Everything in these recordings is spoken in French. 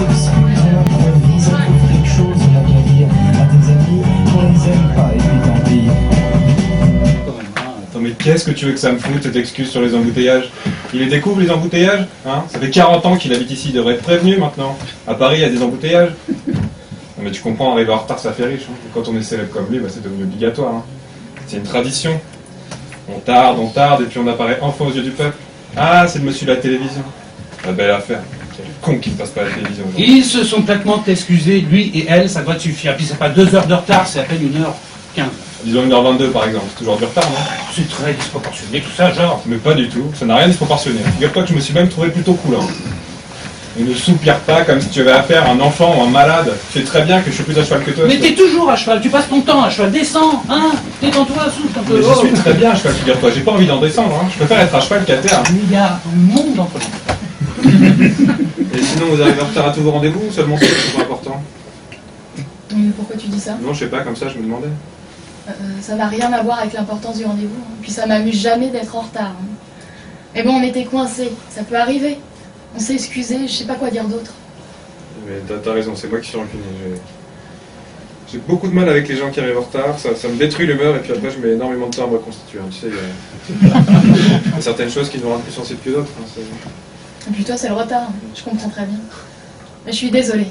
s'excuse, on improvise, on trouve quelque chose à bien dire à tes amis, on les aime pas et puis tant pis. Attends, mais qu'est-ce que tu veux que ça me foute, cette excuse sur les embouteillages? Il les découvre, les embouteillages, hein? Ça fait 40 ans qu'il habite ici, il devrait être prévenu maintenant. À Paris, il y a des embouteillages. Non mais tu comprends, arriver en retard, ça fait riche. Hein. Et quand on est célèbre comme lui, bah, c'est devenu obligatoire. Hein. C'est une tradition. On tarde, et puis on apparaît enfin aux yeux du peuple. Ah, c'est le monsieur de la télévision. La belle affaire. Quel con qui ne passe pas à la télévision. Ils se sont complètement excusés, lui et elle, ça doit te suffire. Puis c'est pas 2 heures de retard, c'est à peine 1h15. Disons 1h22 par exemple, c'est toujours du retard, non? C'est très disproportionné tout ça, genre. Mais pas du tout, ça n'a rien de disproportionné. Figure-toi que je me suis même trouvé plutôt cool. Hein. Et ne soupire pas comme si tu avais affaire à un enfant ou un malade. Tu sais très bien que je suis plus à cheval que toi. Mais t'es toujours à cheval, tu passes ton temps à cheval, descends, hein. Détends-toi, souffle un peu. Mais je suis très bien à cheval, figure-toi. J'ai pas envie d'en descendre, hein. Je préfère être à cheval qu'à terre. Il y a un monde entre nous. Et sinon, vous arrivez en retard à tous vos rendez-vous ou seulement c'est pas important? Mais pourquoi tu dis ça? Non, je sais pas, comme ça, je me demandais. Ça n'a rien à voir avec l'importance du rendez-vous. Hein. Puis ça m'amuse jamais d'être en retard. Hein. Mais bon, on était coincés, ça peut arriver. On s'est excusé, je sais pas quoi dire d'autre. Mais t'as raison, c'est moi qui suis rancunier. J'ai beaucoup de mal avec les gens qui arrivent en retard, ça me détruit l'humeur et puis après je mets énormément de temps à me reconstituer. Hein. Tu sais, il y a certaines choses qui nous rendent plus sensibles que d'autres. Hein. Et puis toi, c'est le retard, hein. Je comprends très bien. Mais je suis désolée.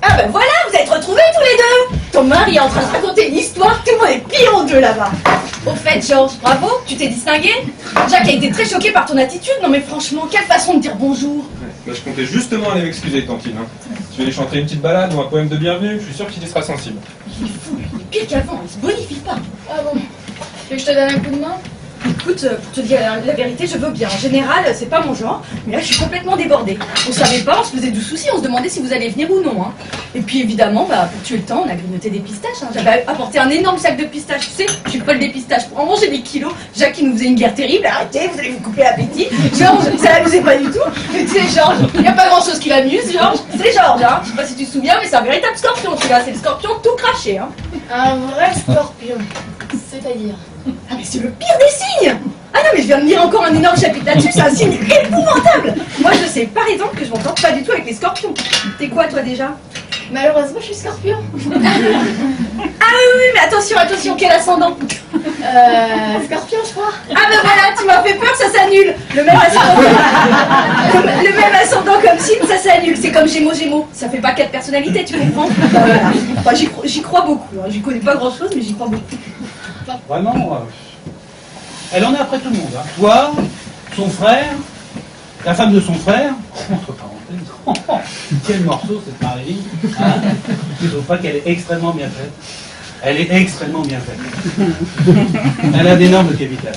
Ah ben voilà, vous êtes retrouvés tous les deux. Ton mari est en train de raconter une histoire, tout le monde est plié en deux là-bas. Au fait, Georges, bravo, tu t'es distingué. Jacques a été très choqué par ton attitude. Non mais franchement, quelle façon de dire bonjour. Ouais. Bah, je comptais justement aller m'excuser, Tantine. Hein. Tu veux lui chanter une petite balade ou un poème de bienvenue? Je suis sûr qu'il y sera sensible. Il est fou, il est pire qu'avant, il se bonifie pas. Ah bon? Tu veux que je te donne un coup de main? Écoute, pour te dire la vérité, je veux bien. En général, c'est pas mon genre, mais là je suis complètement débordée. On savait pas, on se faisait du souci, on se demandait si vous alliez venir ou non. Hein. Et puis évidemment, bah, pour tuer le temps, on a grignoté des pistaches. Hein. J'avais apporté un énorme sac de pistaches, tu sais, je suis folle des pistaches. Pour en manger des kilos, Jacques il nous faisait une guerre terrible. Arrêtez, vous allez vous couper l'appétit. Georges, ça l'amusait pas du tout. Mais tu sais, Georges, il n'y a pas grand chose qui l'amuse, Georges. C'est Georges, hein. Je sais pas si tu te souviens, mais c'est un véritable scorpion, celui-là. C'est le scorpion tout craché, hein. Un vrai scorpion. C'est-à-dire? Ah mais c'est le pire des signes. Ah non mais je viens de lire encore un énorme chapitre là-dessus, c'est un signe épouvantable. Moi je sais par exemple que je m'entends pas du tout avec les scorpions. T'es quoi toi déjà? Malheureusement, je suis scorpion. Ah oui, mais attention, quel ascendant? Scorpion, je crois. Ah ben voilà, tu m'as fait peur, ça s'annule. Le même ascendant, le même ascendant comme signe, ça s'annule. C'est comme Gémeaux, ça fait pas 4 personnalités, tu comprends? Voilà. Enfin, j'y crois beaucoup, hein. J'y connais pas grand-chose, mais j'y crois beaucoup. Vraiment, elle en est après tout le monde. Hein. Toi, son frère, la femme de son frère, entre parenthèses, quel morceau cette Marie, hein. Tu trouves pas qu'elle est extrêmement bien faite? Elle est extrêmement bien faite. Elle a d'énormes capitales.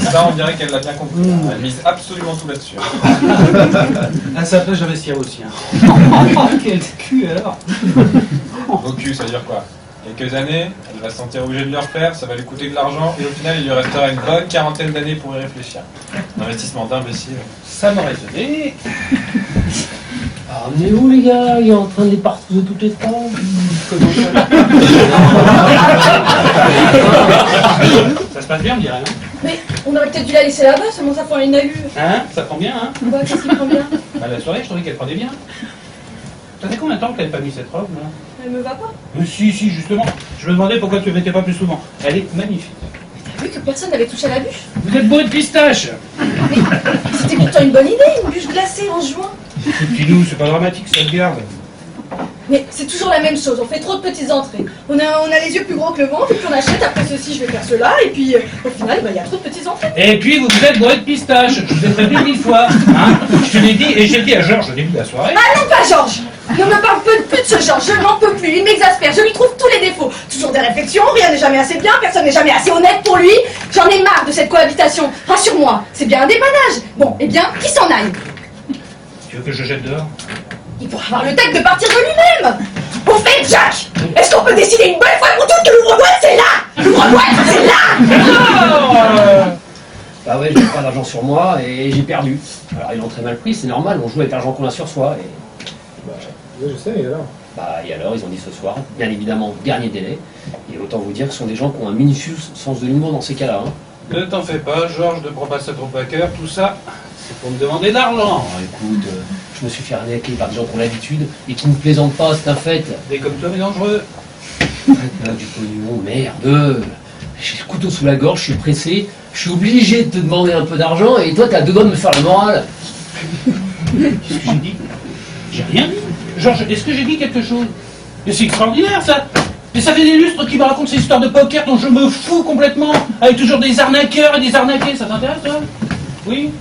Ça, on dirait qu'elle l'a bien compris. Elle mise absolument tout là-dessus. À sa place, j'investirais aussi. Hein. Quel cul alors. Au cul, ça veut dire quoi? Quelques années, elle va se sentir obligée de le refaire, ça va lui coûter de l'argent, et au final, il lui restera une bonne quarantaine d'années pour y réfléchir. Un investissement d'imbécile. Ça m'aurait étonné. Ah, on est où les gars? Il est en train de les partouzer toutes les temps. Comment ça? Ça se passe bien, on dirait, non? Mais on aurait peut-être dû la laisser là-bas, seulement ça prend une allure. Hein? Ça prend bien, hein? Quoi, qu'est-ce qui prend bien? Bah, la soirée, je trouvais qu'elle prenait bien. Ça fait combien de temps que t'avais pas mis cette robe, là? Elle me va pas. Mais si, justement. Je me demandais pourquoi tu ne mettais pas plus souvent. Elle est magnifique. T'as vu que personne n'avait touché à la bûche? Vous êtes bourré de pistache. C'était pourtant une bonne idée, une bûche glacée en juin. Petit loup, c'est pas dramatique, ça te garde. Mais c'est toujours la même chose, on fait trop de petites entrées. On a les yeux plus gros que le ventre, et puis on achète, après ceci je vais faire cela, et puis au final, il y a trop de petites entrées. Et puis, vous êtes bourré de pistache. Je vous ai prévenu 1000 fois. Hein, je te l'ai dit, et j'ai dit à Georges au début de la soirée. Ah non, pas Georges! Ne me parle plus de ce Georges, je n'en peux plus, il m'exaspère, je lui trouve tous les défauts. Toujours des réflexions, rien n'est jamais assez bien, personne n'est jamais assez honnête pour lui. J'en ai marre de cette cohabitation, rassure-moi, c'est bien un dépannage. Bon, eh bien, qui s'en aille? Tu veux que je jette dehors? Il pourra avoir le tact de partir de lui-même. Au fait, Jacques, est-ce qu'on peut décider une bonne fois pour toutes que l'ouvre-boîte, c'est là? L'ouvre-boîte, c'est là! Bah ouais, j'ai pas d'argent sur moi et j'ai perdu. Alors ils l'ont très mal pris, c'est normal, on joue avec l'argent qu'on a sur soi et... Bah, oui, je sais, et alors? Bah et alors, ils ont dit ce soir, bien évidemment, dernier délai. Et autant vous dire que ce sont des gens qui ont un minutieux sens de l'humour dans ces cas-là. Hein. Ne t'en fais pas, Georges, ne prends pas ça trop à cœur, tout ça, c'est pour me demander de l'argent. Alors écoute, Je me suis fait arnaquer par des gens qui ont l'habitude et qui ne plaisantent pas, c'est un fait. Des comme toi, mais dangereux. Là, du pognon, merde. J'ai le couteau sous la gorge, je suis pressé, je suis obligé de te demander un peu d'argent et toi, t'as deux doigts de me faire la morale. Qu'est-ce que j'ai dit? J'ai rien dit. Georges, est-ce que j'ai dit quelque chose? Mais c'est extraordinaire, ça. Mais ça fait des lustres qui me racontent ces histoires de poker dont je me fous complètement, avec toujours des arnaqueurs et des arnaqués. Ça t'intéresse, toi? Oui?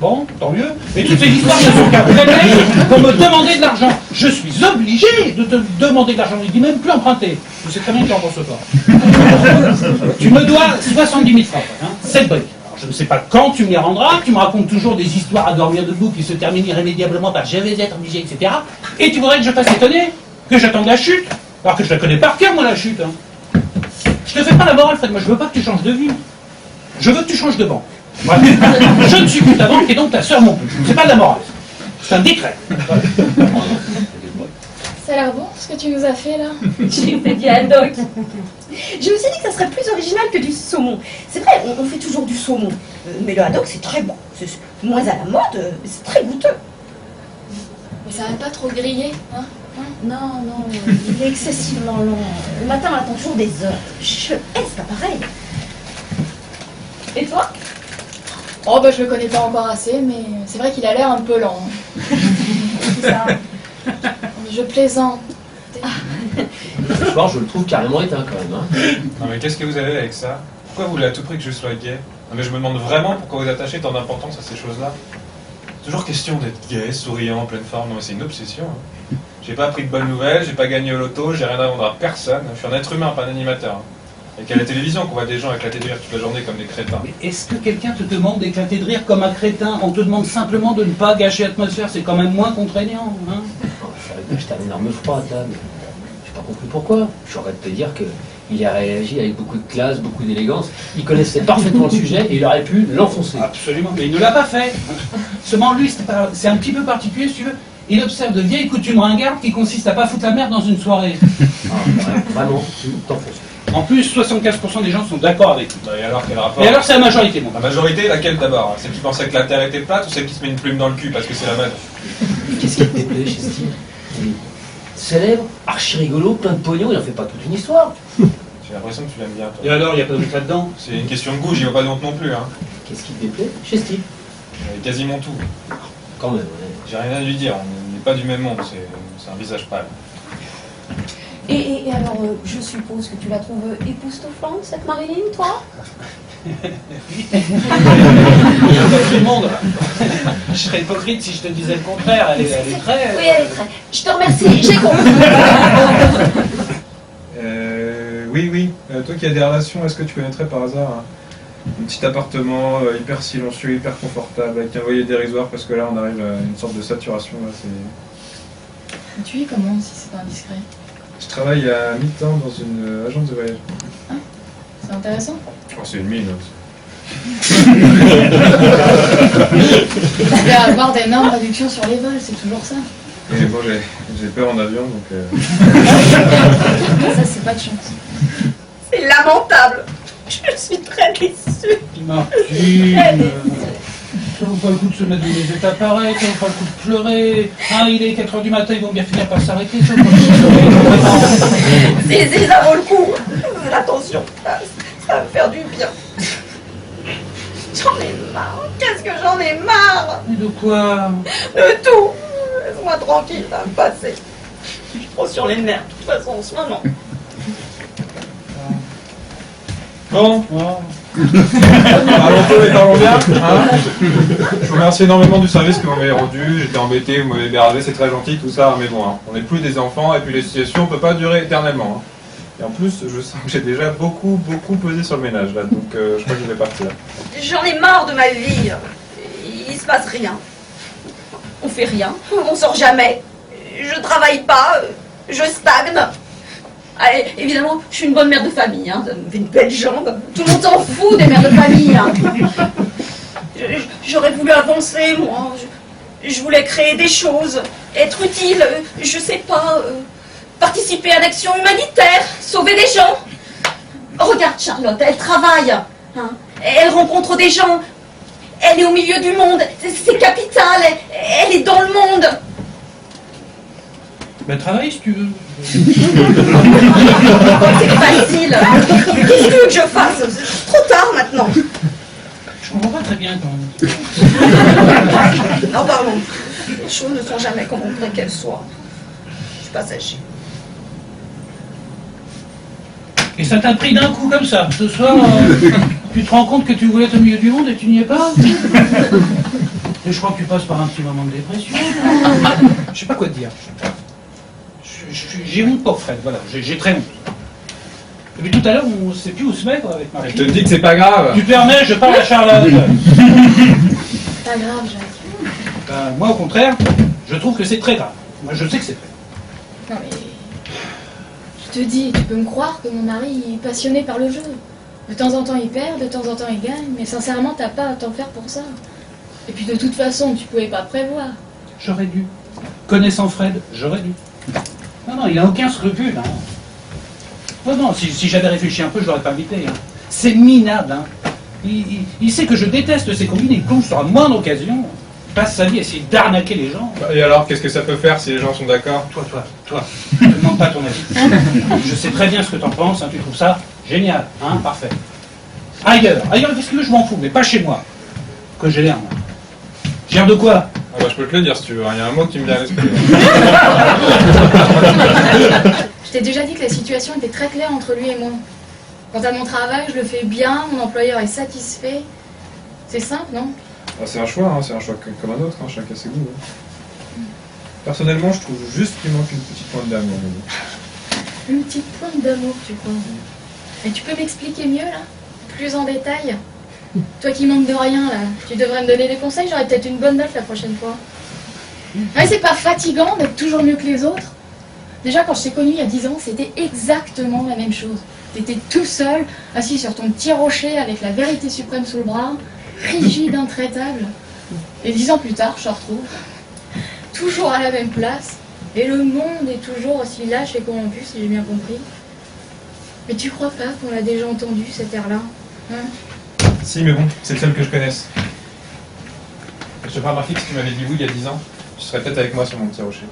Bon, tant mieux. Mais toutes ces histoires ne sont qu'un prétexte pour me demander de l'argent. Je suis obligé de te demander de l'argent. Il dit même plus emprunter. Je sais très bien que tu n'en penses pas. Tu me dois 70 000 francs, hein, 7 briques. Alors, je ne sais pas quand tu me les rendras. Tu me racontes toujours des histoires à dormir debout qui se terminent irrémédiablement par je vais être obligé, etc. Et tu voudrais que je fasse étonner? Que j'attende la chute? Alors que je la connais par cœur, moi, la chute. Hein. Je te fais pas la morale, Fred. Moi, je veux pas que tu changes de vie. Je veux que tu changes de banque. Voilà. Je ne suis plus ta banque et donc ta sœur non plus. C'est pas de la morale. C'est un décret. Ça a l'air bon ce que tu nous as fait là. J'ai fait du haddock. Je me suis dit que ça serait plus original que du saumon. C'est vrai, on fait toujours du saumon. Mais le haddock, c'est très bon. C'est moins à la mode, mais c'est très goûteux. Mais ça va pas trop griller, hein? Non, il est excessivement long. Le matin, on attend toujours des heures. Je hais ce pareil. Et toi? Oh bah je le connais pas encore assez, mais c'est vrai qu'il a l'air un peu lent. C'est ça. Je plaisante. Ce soir, je le trouve carrément éteint quand même. Hein. Non mais qu'est-ce que vous avez avec ça? Pourquoi vous voulez à tout prix que je sois gay? Non mais je me demande vraiment pourquoi vous attachez tant d'importance à ces choses-là. Toujours question d'être gay, souriant, en pleine forme. Non mais c'est une obsession. Hein. J'ai pas appris de bonnes nouvelles, j'ai pas gagné au loto, j'ai rien à vendre à personne. Je suis un être humain, pas un animateur. Hein. Et qu'à la télévision qu'on voit des gens éclater de rire toute la journée comme des crétins. Mais est-ce que quelqu'un te demande d'éclater de rire comme un crétin? On te demande simplement de ne pas gâcher l'atmosphère, c'est quand même moins contraignant. Hein? J'étais un énorme froid à table. J'ai pas compris pourquoi. J'aurais de te dire qu'il a réagi avec beaucoup de classe, beaucoup d'élégance. Il connaissait parfaitement le sujet et il aurait pu l'enfoncer. Absolument, mais il ne l'a pas fait. Seulement lui, c'est un petit peu particulier si tu veux. Il observe de vieilles coutumes ringardes qui consistent à pas foutre la merde dans une soirée. Ah, ouais, vraiment, tu t'enfonces. En plus, 75% des gens sont d'accord avec lui. Et alors quel rapport? Et alors c'est la majorité, mon La gars. majorité, laquelle d'abord? Celle qui pensait que la Terre était plate ou celle qui se met une plume dans le cul parce que c'est la mode? Qu'est-ce qui te déplaît chez Steve? Il est célèbre, archi rigolo, plein de pognon, il en fait pas toute une histoire. J'ai l'impression que tu l'aimes bien, toi. Et alors, il n'y a pas de doute là-dedans? C'est une question de goût, j'y vois pas de honte non plus. Hein. Qu'est-ce qui te déplaît chez Steve? Quasiment tout. Quand même, ouais. J'ai rien à lui dire, on n'est pas du même monde, c'est un visage pâle. Et alors, je suppose que tu la trouves époustouflante, cette Marilyn, toi? Il y a pas tout le monde. Je serais hypocrite si je te disais le contraire. Elle est très... Oui, elle est très... Je te remercie, j'ai compris. Oui. Toi qui as des relations, est-ce que tu connaîtrais par hasard un petit appartement hyper silencieux, hyper confortable, avec un loyer dérisoire, parce que là on arrive à une sorte de saturation. Là, Tu vis comment si c'est pas indiscret? Je travaille à mi-temps dans une agence de voyage. C'est intéressant. Oh, c'est une mine. Il va y avoir d'énormes réductions sur les vols, c'est toujours ça. Et bon, j'ai peur en avion, donc... Ça, c'est pas de chance. C'est lamentable. Je suis très déçue. Martine, ça vaut pas le coup de se mettre dans des états pareils, ça vaut pas le coup de pleurer. Ah, il est 4h du matin, ils vont bien finir par s'arrêter, ça vaut pas le coup de pleurer. Si, ça vaut le coup. Attention, ça va me faire du bien. J'en ai marre. Qu'est-ce que j'en ai marre? Mais de quoi? De tout. Laisse-moi tranquille, ça va me passer. Je suis trop sur les nerfs, de toute façon, en ce moment. Bon, Oh. parlons peu et parlons bien. Hein, je vous remercie énormément du service que vous m'avez rendu. J'étais embêté, vous m'avez hébergé, c'est très gentil tout ça, mais bon, hein, on n'est plus des enfants et puis les situations ne peuvent pas durer éternellement. Hein. Et en plus, je sens que j'ai déjà beaucoup pesé sur le ménage là, donc je crois que je vais partir. J'en ai marre de ma vie. Il se passe rien. On fait rien. On sort jamais. Je travaille pas. Je stagne. Allez, évidemment, je suis une bonne mère de famille. Hein. Ça me fait une belle jambe. Tout le monde s'en fout des mères de famille. Hein. J'aurais voulu avancer, moi. Je voulais créer des choses, être utile. Je sais pas. Participer à l'action humanitaire, sauver des gens. Regarde Charlotte, elle travaille. Hein. Elle rencontre des gens. Elle est au milieu du monde, c'est capital, elle est dans le monde. Ben travaille si tu veux. C'est facile. Qu'est-ce que tu veux que je fasse? C'est trop tard maintenant. Je comprends pas très bien quand même. Non, pardon. Les choses ne sont jamais comme on voudrait qu'elles soient. Je suis passager. Et ça t'a pris d'un coup comme ça. Ce soir, tu te rends compte que tu voulais être au milieu du monde et tu n'y es pas. Et je crois que tu passes par un petit moment de dépression. Je sais pas quoi te dire. J'ai honte pour Fred, voilà, j'ai très honte. Et puis tout à l'heure, on sait plus où se mettre avec Marie. Je te dis que c'est pas grave. Tu permets, je parle à Charlotte. Pas grave, Jacques. Ben, moi, au contraire, je trouve que c'est très grave. Moi, je sais que c'est très grave. Non mais... Je te dis, tu peux me croire que mon mari est passionné par le jeu. De temps en temps il perd, de temps en temps il gagne, mais sincèrement t'as pas à t'en faire pour ça. Et puis de toute façon, tu pouvais pas prévoir. J'aurais dû. Connaissant Fred, j'aurais dû. Non, il a aucun scrupule. Hein. Non, si j'avais réfléchi un peu, je l'aurais pas invité. Hein. C'est minable. Hein. Il sait que je déteste ces combines, il plonge sur la moindre occasion. Il passe sa vie à essayer d'arnaquer les gens. Et alors, qu'est-ce que ça peut faire si les gens sont d'accord? Toi, je ne demande pas ton avis. Je sais très bien ce que t'en penses, hein, tu trouves ça génial, hein, parfait. Ailleurs, qu'est-ce que tu veux, je m'en fous, mais pas chez moi. Que j'ai l'air, moi. J'ai l'air de quoi? Ah bah, je peux te le dire si tu veux, il y a un mot qui me vient à l'esprit. Je t'ai déjà dit que la situation était très claire entre lui et moi. Quant à mon travail, je le fais bien, mon employeur est satisfait. C'est simple, non? Ah, c'est un choix, hein, c'est un choix comme un autre, hein, chacun ses goûts. Hein. Personnellement, je trouve juste qu'il manque une petite pointe d'amour. Une petite pointe d'amour, tu crois? Et tu peux m'expliquer mieux, là? Plus en détail? Toi qui manques de rien, là, tu devrais me donner des conseils, j'aurai peut-être une bonne note la prochaine fois. Ah, c'est pas fatigant d'être toujours mieux que les autres? Déjà, quand je t'ai connu il y a 10 ans, c'était exactement la même chose. T'étais tout seul, assis sur ton petit rocher avec la vérité suprême sous le bras, rigide, intraitable. Et 10 ans plus tard, je te retrouve, toujours à la même place, et le monde est toujours aussi lâche et corrompu, si j'ai bien compris. Mais tu crois pas qu'on a déjà entendu cet air-là, hein? Si, mais bon, c'est le seul que je connaisse. Je te parle, Marquis, si tu m'avais dit oui il y a 10 ans, tu serais peut-être avec moi sur mon petit rocher.